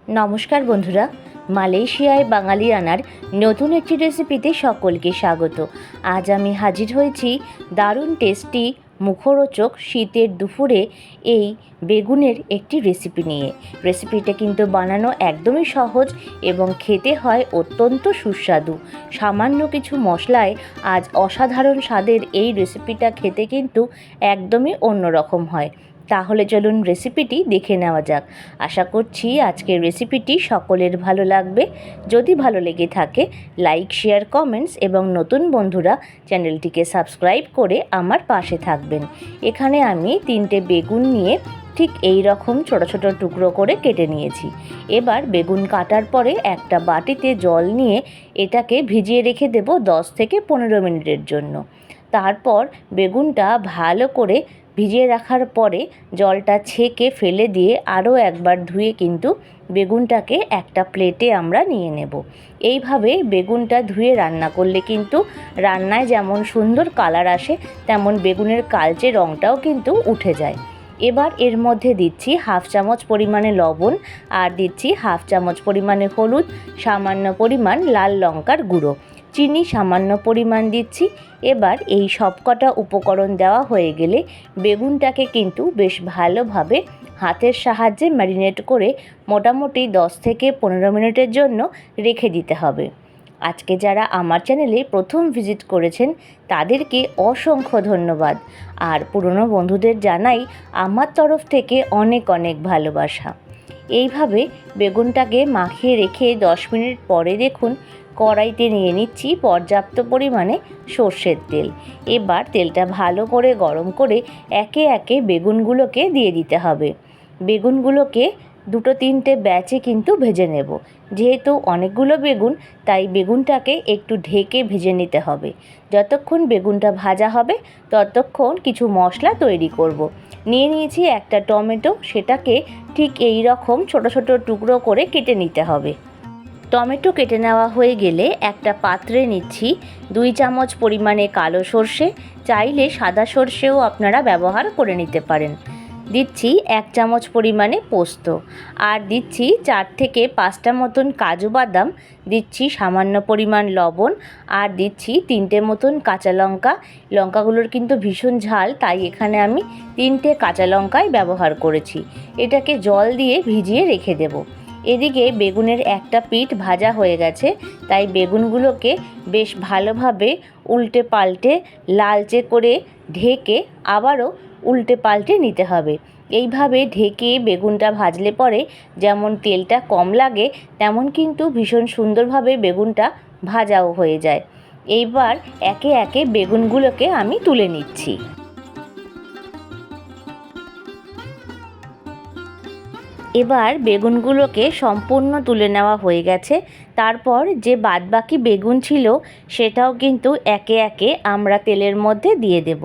নমস্কার বন্ধুরা, মালয়েশিয়ায় বাঙালিয়ানার নতুন একটি রেসিপিতে সকলকে স্বাগত। আজ আমি হাজির হয়েছি দারুণ টেস্টি, মুখরোচক শীতের দুপুরে এই বেগুনের একটি রেসিপি নিয়ে। রেসিপিটা কিন্তু বানানো একদমই সহজ এবং খেতে হয় অত্যন্ত সুস্বাদু। সামান্য কিছু মশলায় আজ অসাধারণ স্বাদের এই রেসিপিটা খেতে কিন্তু একদমই অন্যরকম হয়। তাহলে চলুন রেসিপিটি দেখে নেওয়া যাক। আশা করছি আজকের রেসিপিটি সকলের ভালো লাগবে। যদি ভালো লেগে থাকে লাইক, শেয়ার, কমেন্টস এবং নতুন বন্ধুরা চ্যানেলটিকে সাবস্ক্রাইব করে আমার পাশে থাকবেন। এখানে আমি 3টে বেগুন নিয়ে ঠিক এই রকম ছোট ছোট টুকরো করে কেটে নিয়েছি। এবার বেগুন কাটার পরে একটা বাটিতে জল নিয়ে এটাকে ভিজিয়ে রেখে দেব 10 থেকে 15 মিনিটের জন্য। তারপর বেগুনটা ভালো করে ভিজিয়ে রাখার পরে জলটা ছেঁকে ফেলে দিয়ে আরও একবার ধুয়ে কিন্তু বেগুনটাকে একটা প্লেটে আমরা নিয়ে নেব। এইভাবে বেগুনটা ধুয়ে রান্না করলে কিন্তু রান্নায় যেমন সুন্দর কালার আসে, তেমন বেগুনের কালচে রঙটাও কিন্তু উঠে যায়। এবার এর মধ্যে দিচ্ছি হাফ চামচ পরিমাণে লবণ, আর দিচ্ছি হাফ চামচ পরিমাণে হলুদ, সামান্য পরিমাণ লাল লঙ্কার গুঁড়ো, চিনি সামান্য পরিমাণ দিচ্ছি। এবার এই সবকটা উপকরণ দেওয়া হয়ে গেলে বেগুনটাকে কিন্তু বেশ ভালোভাবে হাতের সাহায্যে ম্যারিনেট করে মোটামুটি 10 থেকে 15 মিনিটের জন্য রেখে দিতে হবে। আজকে যারা আমার চ্যানেলে প্রথম ভিজিট করেছেন তাদেরকে অসংখ্য ধন্যবাদ, আর পুরনো বন্ধুদের জানাই আমার তরফ থেকে অনেক অনেক ভালোবাসা। এইভাবে বেগুনটাকে মাখিয়ে রেখে 10 মিনিট পরে দেখুন কড়াইতে নিয়ে নিচ্ছি পর্যাপ্ত পরিমাণে সর্ষের তেল। এবার তেলটা ভালো করে গরম করে একে একে বেগুনগুলোকে দিয়ে দিতে হবে। বেগুনগুলোকে 2-3টে ব্যাচে কিন্তু ভেজে নেব। যেহেতু অনেকগুলো বেগুন, তাই বেগুনটাকে একটু ঢেকে ভেজে নিতে হবে। যতক্ষণ বেগুনটা ভাজা হবে ততক্ষণ কিছু মশলা তৈরি করব। নিয়ে নিয়েছি একটা টমেটো, সেটাকে ঠিক এই রকম ছোট ছোট টুকরো করে কেটে নিতে হবে। টমেটো কেটে নেওয়া হয়ে গেলে একটা পাত্রে নিচ্ছি 2 চামচ পরিমাণে কালো সর্ষে, চাইলে সাদা সর্ষেও আপনারা ব্যবহার করে নিতে পারেন। দিচ্ছি 1 চামচ পরিমাণে পোস্ত, আর দিচ্ছি 4 থেকে 5টা মতন কাজু বাদাম, দিচ্ছি সামান্য পরিমাণ লবণ, আর দিচ্ছি 3টে মতন কাঁচা লঙ্কা। লঙ্কাগুলোর কিন্তু ভীষণ ঝাল, তাই এখানে আমি 3টে কাঁচা লঙ্কাই ব্যবহার করেছি। এটাকে জল দিয়ে ভিজিয়ে রেখে দেব। এদিকে বেগুনের একটা পিঠ ভাজা হয়ে গেছে, তাই বেগুনগুলোকে বেশ ভালোভাবে উল্টে পাল্টে লালচে করে ঢেকে আবারও উল্টে পাল্টে নিতে হবে। এইভাবে ঢেকে বেগুনটা ভাজলে পরে যেমন তেলটা কম লাগে, তেমন কিন্তু ভীষণ সুন্দরভাবে বেগুনটা ভাজাও হয়ে যায়। এইবার একে একে বেগুনগুলোকে আমি তুলে নিচ্ছি। এবার বেগুনগুলোকে সম্পূর্ণ তুলে নেওয়া হয়ে গেছে। তারপর যে বাদবাকি বেগুন ছিল সেটাও কিন্তু একে একে আমরা তেলের মধ্যে দিয়ে দেব।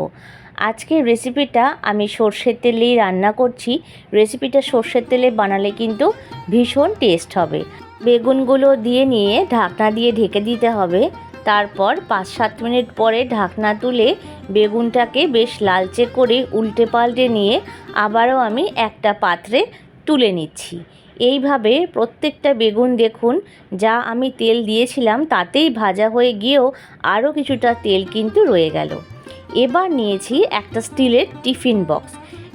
আজকের রেসিপিটা আমি সর্ষের তেলেই রান্না করছি। রেসিপিটা সর্ষের তেলে বানালে কিন্তু ভীষণ টেস্ট হবে। বেগুনগুলো দিয়ে নিয়ে ঢাকনা দিয়ে ঢেকে দিতে হবে। তারপর 5-7 মিনিট পরে ঢাকনা তুলে বেগুনটাকে বেশ লালচে করে উল্টে পাল্টে নিয়ে আবারও আমি একটা পাত্রে তুলে নিচ্ছি। এইভাবে প্রত্যেকটা বেগুন দেখুন, যা আমি তেল দিয়েছিলাম তাতেই ভাজা হয়ে গিয়েও আরও কিছুটা তেল কিন্তু রয়ে গেল। এবার নিয়েছি একটা স্টিলের টিফিন বক্স।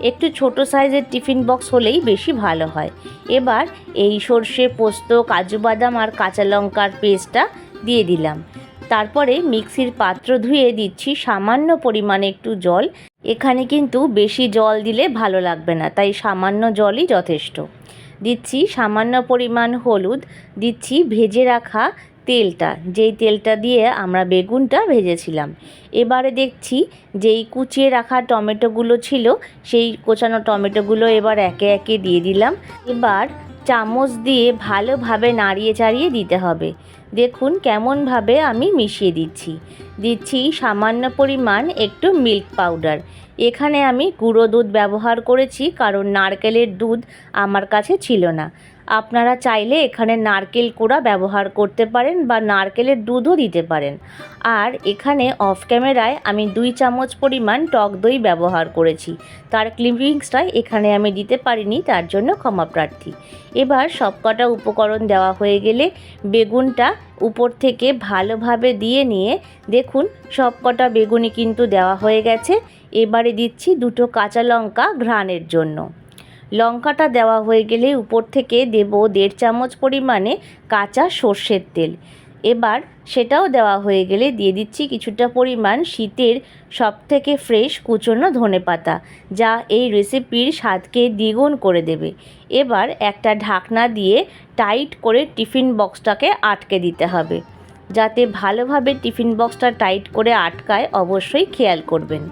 একটু ছোট সাইজের টিফিন বক্স হলেই বেশি ভালো হয়। এবার এই সর্ষে, পোস্ত, কাজু বাদাম আর কাঁচা লঙ্কার পেস্টটা দিয়ে দিলাম। তারপরে মিক্সির পাত্র ধুয়ে দিচ্ছি সামান্য পরিমাণে একটু জল। এখানে কিন্তু বেশি জল দিলে ভালো লাগবে না, তাই সামান্য জলই যথেষ্ট। দিচ্ছি সামান্য পরিমাণ হলুদ, দিচ্ছি ভেজে রাখা তেলটা, যেই তেলটা দিয়ে আমরা বেগুনটা ভেজেছিলাম। এবারে দেখছি যেই কুচিয়ে রাখা টমেটোগুলো ছিল সেই কোচানো টমেটোগুলো এবার একে একে দিয়ে দিলাম। এবার চামচ দিয়ে ভালোভাবে নাড়িয়ে চাড়িয়ে দিতে হবে। দেখুন কেমনভাবে আমি মিশিয়ে দিচ্ছি। দিচ্ছি সামান্য পরিমাণ একটু মিল্ক পাউডার। এখানে আমি গুঁড়ো দুধ ব্যবহার করেছি, কারণ নারকেলের দুধ আমার কাছে ছিল না। আপনারা চাইলে এখানে নারকেল কোড়া ব্যবহার করতে পারেন বা নারকেলের দুধও দিতে পারেন। আর এখানে অফ ক্যামেরায় আমি 2 চামচ পরিমাণ টক দই ব্যবহার করেছি, তার ক্লিপিংসটা এখানে আমি দিতে পারিনি, তার জন্য ক্ষমা প্রার্থী। এবার সবকটা উপকরণ দেওয়া হয়ে গেলে বেগুনটা উপর থেকে ভালোভাবে দিয়ে নিয়ে দেখুন সবকটা বেগুনই কিন্তু দেওয়া হয়ে গেছে। এবারে দিচ্ছি 2টো কাঁচা লঙ্কা ঘ্রাণের জন্য। লঙ্কাটা দেওয়া হয়ে গেলে উপর থেকে দেব 1.5 চামচ পরিমাণে কাঁচা সর্ষের তেল। এবার সেটাও দেওয়া হয়ে গেলে দিয়ে দিচ্ছি কিছুটা পরিমাণ শীতের সবথেকে ফ্রেশ কুচনো ধনেপাতা, যা এই রেসিপির স্বাদকে দ্বিগুণ করে দেবে। এবার একটা ঢাকনা দিয়ে টাইট করে টিফিন বক্সটাকে আটকে দিতে হবে। যাতে ভালোভাবে টিফিন বক্সটা টাইট করে আটকায় অবশ্যই খেয়াল করবেন।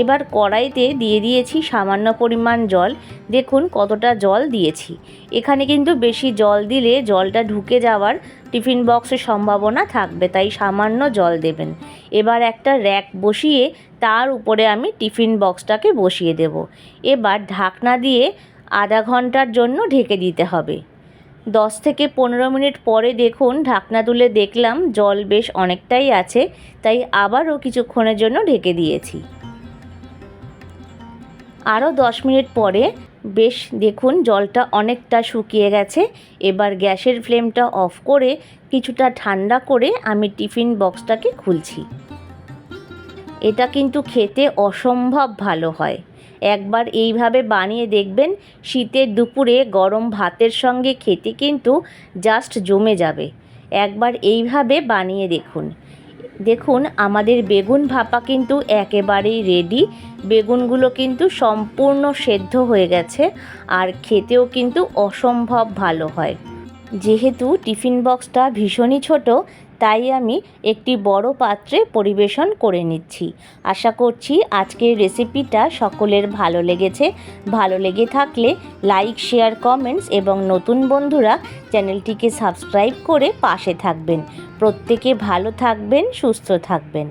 এবার কড়াইতে দিয়ে দিয়েছি সামান্য পরিমাণ জল। দেখুন কতটা জল দিয়েছি। এখানে কিন্তু বেশি জল দিলে জলটা ঢুকে যাওয়ার টিফিন বক্সের সম্ভাবনা থাকবে, তাই সামান্য জল দেবেন। এবার একটা র্যাক বসিয়ে তার উপরে আমি টিফিন বক্সটাকে বসিয়ে দেব। এবার ঢাকনা দিয়ে আধা ঘন্টার জন্য ঢেকে দিতে হবে। 10 থেকে 15 মিনিট পরে দেখুন ঢাকনা তুলে দেখলাম জল বেশ অনেকটাই আছে, তাই আবারও কিছুক্ষণের জন্য ঢেকে দিয়েছি। আরও 10 মিনিট পরে বেশ দেখুন জলটা অনেকটা শুকিয়ে গেছে। এবার গ্যাসের ফ্লেমটা অফ করে কিছুটা ঠান্ডা করে আমি টিফিন বক্সটাকে খুলছি। এটা কিন্তু খেতে অসম্ভব ভালো হয়। একবার এইভাবে বানিয়ে দেখবেন, শীতের দুপুরে গরম ভাতের সঙ্গে খেতে কিন্তু জাস্ট জমে যাবে। একবার এইভাবে বানিয়ে দেখুন। দেখুন আমাদের বেগুন ভাপা কিন্তু একেবারেই রেডি। বেগুনগুলো কিন্তু সম্পূর্ণ সেদ্ধ হয়ে গেছে আর খেতেও কিন্তু অসম্ভব ভালো হয়। যেহেতু টিফিন বক্সটা ভীষণই ছোট, তাই আমি একটি বড় পাত্রে পরিবেশন করে নিচ্ছি। আশা করছি আজকের রেসিপিটা সকলের ভালো লেগেছে। ভালো লেগে থাকলে লাইক, শেয়ার, কমেন্টস এবং নতুন বন্ধুরা চ্যানেলটিকে সাবস্ক্রাইব করে পাশে থাকবেন। প্রত্যেকে ভালো থাকবেন, সুস্থ থাকবেন।